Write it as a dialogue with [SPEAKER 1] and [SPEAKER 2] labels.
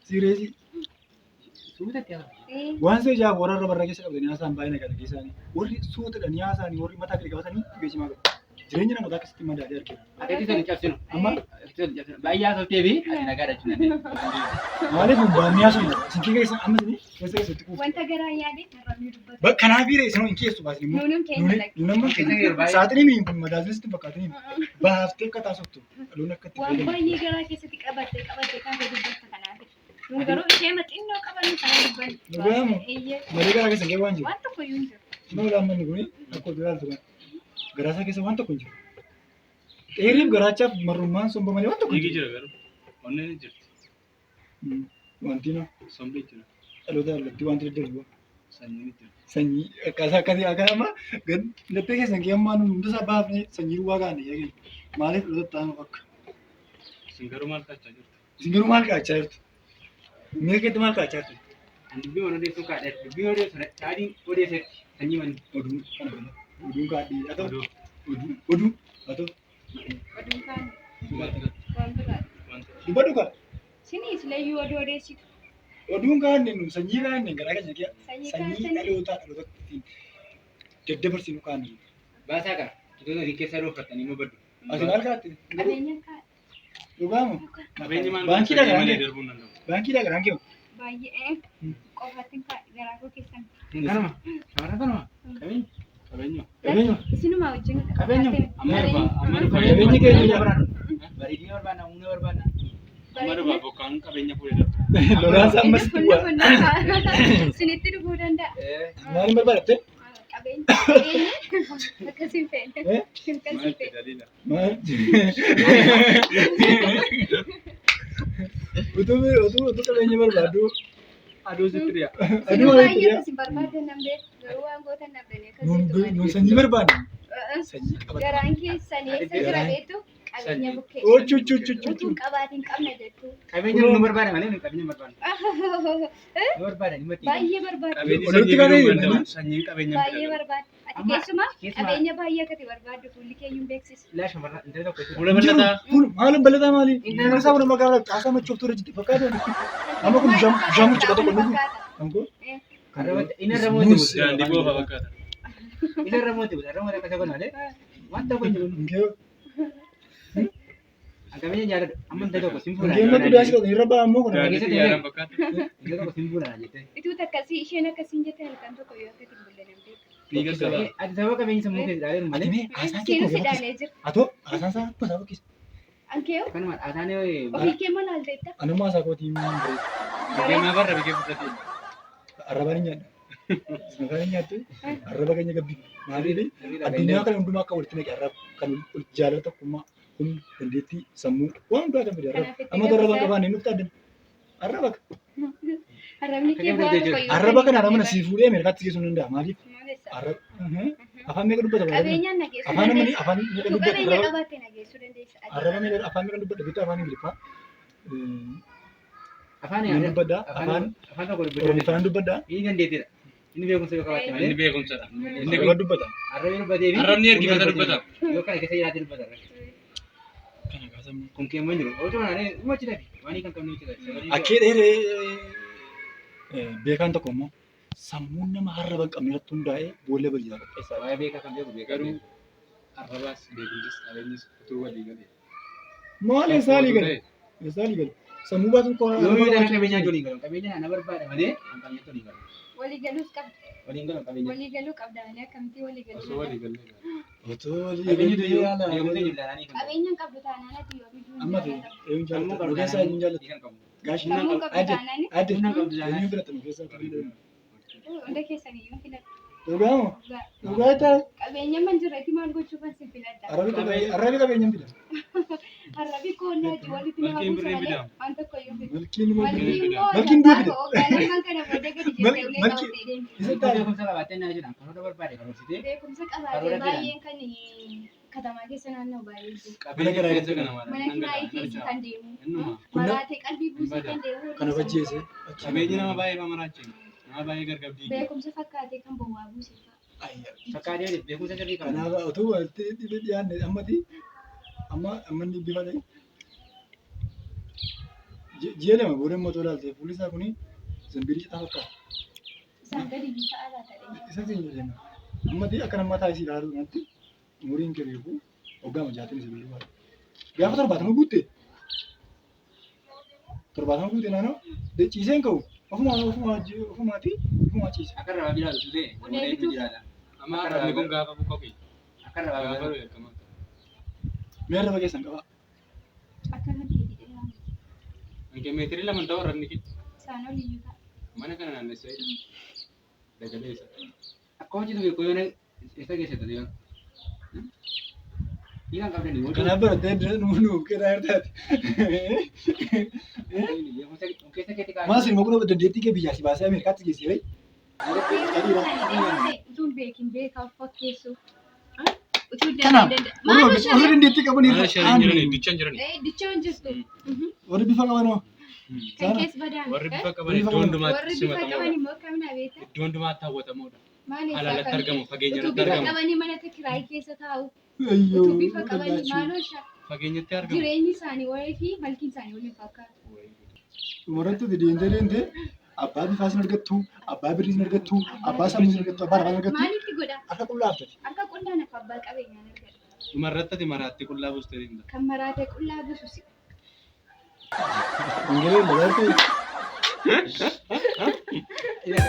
[SPEAKER 1] Seriously. Waan se jaa warra barra keessa qabdanii haasaan baay'ina kana keessanii warri suutadhaan haasaan warri mataa gadi qabatanii beeksimaa qabu. Jireenya namoota akkasitti madaalee argina.
[SPEAKER 2] Adeemsisan cabsinu. Amma baay'ee haasofteef ati nagaadha jechuudha.
[SPEAKER 1] Maaliif baannee haasofna? Sinkii keessa amma keessa keessatti kuufu.
[SPEAKER 3] Wanta garaa yaadee narraa dubbatu.
[SPEAKER 1] Kanaaf biiree isin hin keessu baasin immoo. Nuunamma saaxilii miin kun madaasnis fakkaatanii baaftee akka taasiftu dhaloonni akka itti
[SPEAKER 3] waan baay'ee garaa keessatti qabattee kan dubbatu kanaaf. Nun garuu ishee maxinnoo qaban kana dubbantu.
[SPEAKER 1] Dhugamu malee garaa keessa waan jiru.
[SPEAKER 3] Waan tokko iyyuu hin jiru.
[SPEAKER 1] Nama laammanni kun akkoo biraaltu kan garaasaa keessa waan tokko hin jiru. Dheeriif garaachaaf marrummaan somba malee waan tokko hin
[SPEAKER 4] jira garuu onneen ni jirti.
[SPEAKER 1] Wanti noo
[SPEAKER 4] Sombii jira.
[SPEAKER 1] dhaloota latti wanti daddarbu
[SPEAKER 4] Sanyii ni jira.
[SPEAKER 1] sanyii akkasii akka amma gad laphee keessan kee ammaa nuti hundusaa baafnee sanyii duwwaa kaane yaaqin maaliif dhaloota ta'an akka
[SPEAKER 4] Isin garuu maal kaachaa jirtu?
[SPEAKER 1] isin garuu maal kaachaa jirtu? Meeqeetti maal kaachaa jirtu?
[SPEAKER 2] Dubbii waan odeessuu kaadheef dubbii odeessu taadii odeesse sanyii mani.
[SPEAKER 1] Oduun kaadhii haa ta'u oduu haa ta'u
[SPEAKER 3] Oduun kaan
[SPEAKER 4] Wanti
[SPEAKER 3] waan biraadha.
[SPEAKER 1] dubbadhu kaa
[SPEAKER 3] Sinis layyuu oduu odeessitu.
[SPEAKER 1] oduun kaanne nu sanyii kaanne garaa keenya kee
[SPEAKER 3] Sanyii
[SPEAKER 1] sanyii
[SPEAKER 3] kaasanii.
[SPEAKER 1] dhalootatti daddabarsinu kaanne.
[SPEAKER 2] Baasaa qaba. Tutoota isin keessaa dhoofattanii immoo baddu.
[SPEAKER 1] Ati maal kaatte?
[SPEAKER 3] Qabeenya kaan
[SPEAKER 1] Dhugaamu?
[SPEAKER 4] qabeenyi maal
[SPEAKER 1] Baankii
[SPEAKER 4] kaachaa
[SPEAKER 1] dhagaa
[SPEAKER 4] malee
[SPEAKER 1] hanqee.
[SPEAKER 4] darbuu hin danda'u.
[SPEAKER 1] Baankii dhagaa kee
[SPEAKER 3] baay'ee qofatti garaa koo keessan.
[SPEAKER 2] Kanuma. Shamarran kanuma. Qabeenyi.
[SPEAKER 4] Qabeenyi.
[SPEAKER 1] Qabeenya.
[SPEAKER 3] Isinuma wajjin
[SPEAKER 2] Qabeenyi.
[SPEAKER 4] Amma dhufa. Amma dhufa.
[SPEAKER 1] Qabeenyi keenya
[SPEAKER 2] Bareedina barbaanna, humna barbaanna.
[SPEAKER 4] Amma dhufa bokkaan qabeenya fuudhee darba.
[SPEAKER 1] lolaasa ammas duwwaa.
[SPEAKER 3] Isinitti dhufuu danda'a.
[SPEAKER 1] Maaliin barbaadatte?
[SPEAKER 3] Qabeenya akkasiin fe'e. Akkasiin
[SPEAKER 4] Maal
[SPEAKER 3] fe'e.
[SPEAKER 4] dalila?
[SPEAKER 1] Maal? Utuu qabeenya barbaadu
[SPEAKER 4] Aduu sitti dhiya.
[SPEAKER 3] Isin baay'ee akkasiin barbaadan nam'ee garuu waan gootan dhabdanii akkasiin
[SPEAKER 1] nuun sanyii barbaadna. Sanyii qabata.
[SPEAKER 3] garaan keessanii eessa jira beektu qabeenya bukkee. Utuu qabaatiin qabna jettu.
[SPEAKER 2] Qabeenya nu barbaada malee nu qabeenya barbaanna. Nu barbaada ni mati.
[SPEAKER 3] Baay'ee barbaadu.
[SPEAKER 4] Qabeenyi
[SPEAKER 1] Walitti
[SPEAKER 4] sanyii
[SPEAKER 1] qabee
[SPEAKER 4] galuu hin danda'u. Sanyiin qabeenya hin
[SPEAKER 3] Baay'ee
[SPEAKER 4] danda'u.
[SPEAKER 3] barbaadu. Ati
[SPEAKER 2] Amma
[SPEAKER 3] keessumaa
[SPEAKER 2] keessumaa-
[SPEAKER 3] qabeenya baay'ee akkati barbaaddu fuulli keeyyuu beeksisa.
[SPEAKER 2] Ilaa shamarran intala tokko jechuudha.
[SPEAKER 4] Fuula bal'ataa.
[SPEAKER 1] Maal balataa maali? Isaa kun magaalaa caasaa machooftuu irra jirti fakkaata. Amma kun bishaan mucaa tokko nuti. Angoo?
[SPEAKER 2] Arrabatti inni irra mootii buusa.
[SPEAKER 4] Daandii boofa fakkaata.
[SPEAKER 2] Inni irra mootii buusa. Irra mootii akkasa godhu malee waan tokko hin jiru.
[SPEAKER 1] Ngee
[SPEAKER 2] Qabeenya jaalladhu. Amma intala tokko sin fuula.
[SPEAKER 1] ngee matu daasii qabu irra ba'aa ammoo kun.
[SPEAKER 4] Daandii xiyyaaraan fakkaata.
[SPEAKER 2] Intala tokko sin fuula jettee.
[SPEAKER 3] Ituu akkasii isheen akkasiin jette halkan tokko yoo akkati bulle namtee.
[SPEAKER 4] Dhiiga sabaa.
[SPEAKER 2] Ati sababa qabeenya sammuu keessa ilaalee
[SPEAKER 1] Ati
[SPEAKER 2] malee.
[SPEAKER 1] mee haasaan kee
[SPEAKER 3] Seenus
[SPEAKER 1] koo
[SPEAKER 3] hidhaalee jira.
[SPEAKER 1] Atoo haasaan isaa bakka isaa bakkisa.
[SPEAKER 3] Ankeeyo
[SPEAKER 2] Kanuma dhaataan
[SPEAKER 3] ofii kee maal ta'etta?
[SPEAKER 1] Anummaa isaa kootiin
[SPEAKER 4] Deemaa barra bigee fudhatee.
[SPEAKER 1] arrabaan hin nyaadha. Maqaan hin nyaattu arraba keenya gabbi. Maaliif addunyaa kana hundumaa akka walitti naqe arraba kan jaalala tokkummaa humna dandeettii sammuu waan hundaa kan fide arraba. Amma arraba qabaan hin dhufta addan. Arraba
[SPEAKER 3] Arrabni kee bu'aa tokko yoo
[SPEAKER 1] arraba kana namni sii fuudhee Ameerikaatti geessuu ni danda'a. Maaliif
[SPEAKER 3] Maalessa?
[SPEAKER 1] arraba afaan meeqa dubbata?
[SPEAKER 3] Qabeenyaan nageessuu
[SPEAKER 1] Afaan namni
[SPEAKER 3] dandeessa.
[SPEAKER 1] afaan meeqa
[SPEAKER 3] Utuu qabeenya
[SPEAKER 1] dubbata?
[SPEAKER 3] qabaatte nageessuu dandeessa.
[SPEAKER 1] Arraba meeqa afaan meeqa dubbata? Bitta afaan Ingiliffaa.
[SPEAKER 2] afaan
[SPEAKER 1] Ni dubbadda afaan
[SPEAKER 2] afaan tokko dubbachuu
[SPEAKER 1] Oromoffaan dubbadda.
[SPEAKER 2] inni dandeettiidha. Inni beekumsa yoo qabaatte
[SPEAKER 4] Inni
[SPEAKER 2] malee.
[SPEAKER 4] beekumsadha. Inni
[SPEAKER 1] Arraba dubbata.
[SPEAKER 2] Arrabni dubbatee fi
[SPEAKER 4] Arrabni ergifata dubbata.
[SPEAKER 2] yoo kana keessa jiraate dubbata.
[SPEAKER 1] Kana kaasamu.
[SPEAKER 2] Kun keemmoo hin jiru. Oolchuu kanaan umachi dhabi. Waan kan qabnu itti dhabi.
[SPEAKER 1] Akkee dheeree beekaan tokko immoo sammuun nama arraba hin qabne irratti hundaa'ee boolla bal'aa qopheessaa.
[SPEAKER 2] Waa'ee beekaa kan beeku beekaa.
[SPEAKER 4] Garuu arrabaas beekumsis qabeenyis utuu walii galee.
[SPEAKER 1] Maal eessaa liigale? Eessaa liigale? Sammuu baatuun koo
[SPEAKER 2] Yoo miidhaan qabeenyaa ijoollee hin galu. Qabeenya na barbaada malee kan qabeenyaa ijoollee hin galu.
[SPEAKER 3] walii galuus qabda.
[SPEAKER 2] Waliin galu qabeenya.
[SPEAKER 3] Walii galuu qabda malee akkamitti walii galuu?
[SPEAKER 4] Osoo walii galee.
[SPEAKER 1] Otoo walii
[SPEAKER 2] Qabeenyi
[SPEAKER 1] galee
[SPEAKER 2] yoo
[SPEAKER 1] yaala.
[SPEAKER 2] deemtee jillaan kan
[SPEAKER 3] Qabeenyaan qabdu taanaan ati yoo biyyu hin
[SPEAKER 1] Amma fi
[SPEAKER 3] jaalladhu.
[SPEAKER 1] eenyuun jaallata? Nu keessaa eenyuun jaallata?
[SPEAKER 2] kan qabu.
[SPEAKER 1] Gaashii
[SPEAKER 3] Sammuu qabdu taanaan
[SPEAKER 1] adde
[SPEAKER 2] Humna qabdu jaallata.
[SPEAKER 1] eenyuun filata nu keessaa filata?
[SPEAKER 3] hunda keessanii yoo filadhu.
[SPEAKER 1] Dhugaamoo? Dhugaa ta'a.
[SPEAKER 3] Qabeenya man jirreetti maal gochuufan si filadha?
[SPEAKER 1] Arrabi qabeenyaan fida.
[SPEAKER 3] Harrabi koonyaatti walitti nama
[SPEAKER 4] Malkiin
[SPEAKER 3] buusa
[SPEAKER 4] birrii
[SPEAKER 3] malee
[SPEAKER 4] fidaa.
[SPEAKER 3] waan tokko yoo fidu.
[SPEAKER 1] Malkiin
[SPEAKER 3] Malkiin immoo
[SPEAKER 1] Malkiin du'a
[SPEAKER 3] lafa
[SPEAKER 1] fida.
[SPEAKER 3] hogganamman kana booda gadi jettee ulee
[SPEAKER 1] Malkiin-
[SPEAKER 3] qabatee deemti.
[SPEAKER 1] Isa
[SPEAKER 2] Isa
[SPEAKER 1] ta'a.
[SPEAKER 2] beekumsa qabattee naa jedhan karoora barbaade karoorsiitee
[SPEAKER 3] Beekumsa qabaatee
[SPEAKER 2] Karoora
[SPEAKER 3] baay'een kan katamaa keessa naanna'u baay'ee jiru.
[SPEAKER 4] Qabeenya
[SPEAKER 1] garaa
[SPEAKER 4] keessa kana
[SPEAKER 3] Mana kiraayii keessa kan deemu.
[SPEAKER 4] Innuma.
[SPEAKER 3] Maraatee qalbii buusee kan deemu.
[SPEAKER 1] Kana hojjeese.
[SPEAKER 4] Qabeenyi nama baay'ee mamaraachisa. Nama baay'ee gargabdii.
[SPEAKER 3] Beekumsa fakkaatee kan bowwaa buusee fa'a.
[SPEAKER 2] fakkaatee beekumsa sirrii qaba.
[SPEAKER 1] Kanaaf otoo walitti dhiyaanne amma inni bifa ta'e ji'a lama booda immoo otoo ilaalte fuulli isaa kuni zambirii citaa fakkaata.
[SPEAKER 3] Isaan gadi bifa alaa ta'e.
[SPEAKER 1] Isa keenya jenna. Ammatti akka nama taasisii ilaaluu kanatti umuriin kee beeku waggaa majaatiin isa beeku baata. Gaafa 70 guutte 70 guutte naannoo ciiseen ka'u ofumaati ciise.
[SPEAKER 2] Akka irraa bilaalu sullee
[SPEAKER 3] Odeessitu.
[SPEAKER 2] odeessitu jiraata.
[SPEAKER 4] Amma arrabni kun gaafa buqqa'u
[SPEAKER 2] Akka irraa
[SPEAKER 4] gaafa
[SPEAKER 2] bilaalu.
[SPEAKER 4] beekamaa.
[SPEAKER 1] Mee arraba keessan qabaa.
[SPEAKER 3] Akka kan ta'e jedhama.
[SPEAKER 4] Anke meetirii lama ta'u arrabni kee.
[SPEAKER 3] Isaan oliyyuu ta'a.
[SPEAKER 4] Mana kana naannessee dagalee isa.
[SPEAKER 2] Akka hojjetu beeku yoo isa keessatti yoo. Dhiigaan qabdanii yoo.
[SPEAKER 1] Kanaaf barattee nu keessa hirtaati.
[SPEAKER 2] Keessa keetti kaa'e.
[SPEAKER 1] Maas ilma kun dandeettii kee biyyaa si baasee Ameerikaatti geessee
[SPEAKER 3] Utuun beekin beekaa fakkeessu. Utuu
[SPEAKER 1] Kanaaf
[SPEAKER 3] Maal
[SPEAKER 1] warri dandeettii qabanii
[SPEAKER 4] Mana shariin jiranii, dichaan jiranii.
[SPEAKER 3] Dichaan jirtu.
[SPEAKER 1] warri bifa qabanoo.
[SPEAKER 3] Kan keessa badaan.
[SPEAKER 4] Warri bifa qaban iddoo hundumaatti
[SPEAKER 3] Warri bifa qaban
[SPEAKER 4] simatamuudha.
[SPEAKER 3] immoo kamina beektaa?
[SPEAKER 4] Iddoo hundumaatti hawwatamuudha.
[SPEAKER 3] Maal
[SPEAKER 4] Alaalatti argamu, fageenya
[SPEAKER 3] Utuu
[SPEAKER 4] irratti
[SPEAKER 3] bifa
[SPEAKER 4] argamu.
[SPEAKER 3] qabanii mana kiraayii keessa taa'u.
[SPEAKER 1] Ayyoo.
[SPEAKER 3] Utuu bifa qabanii maaloo
[SPEAKER 4] Fageenyatti argamu.
[SPEAKER 3] jireenyi isaanii wayii fi malkiin isaanii waliin fakkaatu.
[SPEAKER 1] Umarratti deemtee abbaa bifaa sin argattu, abbaa birrii sin argattu, abbaa sammuu sin argattu, abbaa lafaa sin argattu.
[SPEAKER 3] Maalitti godha?
[SPEAKER 1] Akka qullaa haftati.
[SPEAKER 3] Akka qullaan akka abbaa qabeenyaan argata.
[SPEAKER 4] Dhumarratti ati maraatti qullaa buustee deemta.
[SPEAKER 3] Kan maraatee qullaa buusu si.
[SPEAKER 1] Hongelee lagaatti.
[SPEAKER 2] Ila